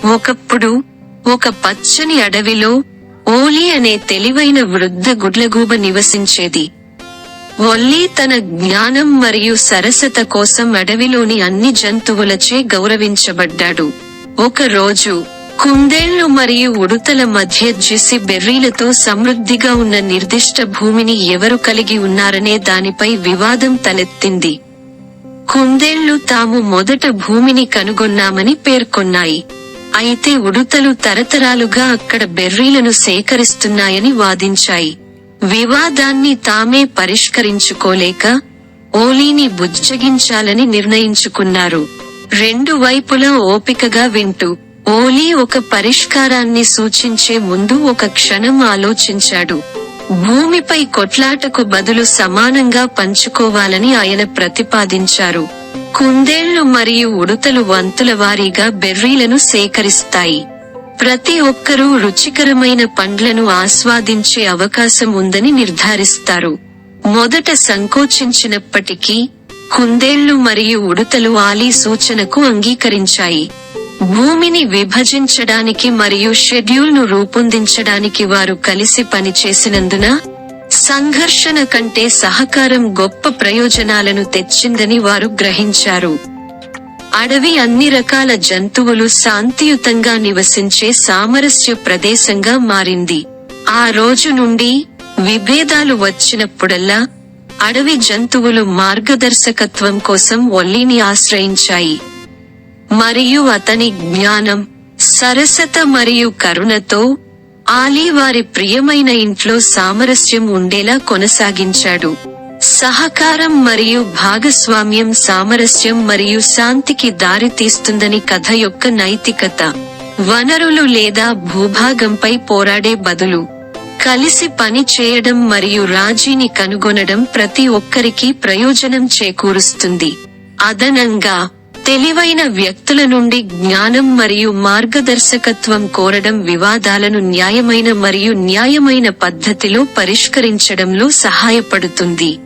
ఒకప్పుడు ఒక పచ్చని అడవిలో ఓలీ అనే తెలివైన వృద్ధ గుడ్లగూబ నివసించేది. ఒల్లీ తన జ్ఞానం మరియు సరసత కోసం అడవిలోని అన్ని జంతువులచే గౌరవించబడ్డాడు. ఒక రోజు కుందేళ్లు మరియు ఉడుతల మధ్య జెసి బెర్రీలతో సమృద్ధిగా ఉన్న నిర్దిష్ట భూమిని ఎవరు కలిగి ఉన్నారనే దానిపై వివాదం తలెత్తింది. కుందేళ్లు తాము మొదట భూమిని కనుగొన్నామని పేర్కొన్నాయి. అయితే ఉడుతలు తరతరాలుగా అక్కడ బెర్రీలను సేకరిస్తున్నాయని వాదించాయి. వివాదాన్ని తామే పరిష్కరించుకోలేక ఓలీని బుజ్జగించాలని నిర్ణయించుకున్నారు. రెండు వైపులా ఓపికగా వింటూ ఓలీ ఒక పరిష్కారాన్ని సూచించే ముందు ఒక క్షణం ఆలోచించాడు. భూమిపై కొట్లాటకు బదులు సమానంగా పంచుకోవాలని ఆయన ప్రతిపాదించారు. కుందేళ్లు మరియు ఉడుతలు వంతుల వారీగా బెర్రీలను సేకరిస్తాయి. ప్రతి ఒక్కరూ రుచికరమైన పండ్లను ఆస్వాదించే అవకాశం ఉందని నిర్ధారిస్తారు. మొదట సంకోచించినప్పటికీ కుందేళ్లు మరియు ఉడుతలు ఆలీ సూచనకు అంగీకరించాయి. భూమిని విభజించడానికి మరియు షెడ్యూల్ను రూపొందించడానికి వారు కలిసి పనిచేసినందున సంఘర్షణ కంటే సహకారం గొప్ప ప్రయోజనాలను తెచ్చిందని వారు గ్రహించారు. అడవి అన్ని రకాల జంతువులు శాంతియుతంగా నివసించే సామరస్య ప్రదేశంగా మారింది. ఆ రోజు నుండి విభేదాలు వచ్చినప్పుడల్లా అడవి జంతువులు మార్గదర్శకత్వం కోసం ఒల్లీని ఆశ్రయించాయి. మరియు అతని జ్ఞానం, సరసత మరియు కరుణతో ఆలీ వారి ప్రియమైన ఇంట్లో సామరస్యం ఉండేలా కొనసాగించాడు. సహకారం మరియు భాగస్వామ్యం సామరస్యం మరియు శాంతికి దారితీస్తుందని కథ యొక్క నైతికత. వనరులు లేదా భూభాగంపై పోరాడే బదులు కలిసి పని చేయడం మరియు రాజీని కనుగొనడం ప్రతి ఒక్కరికి ప్రయోజనం చేకూరుస్తుంది. అదనంగా తెలివైన వ్యక్తుల నుండి జ్ఞానం మరియు మార్గదర్శకత్వం కోరడం వివాదాలను న్యాయమైన మరియు న్యాయమైన పద్ధతిలో పరిష్కరించడంలో సహాయపడుతుంది.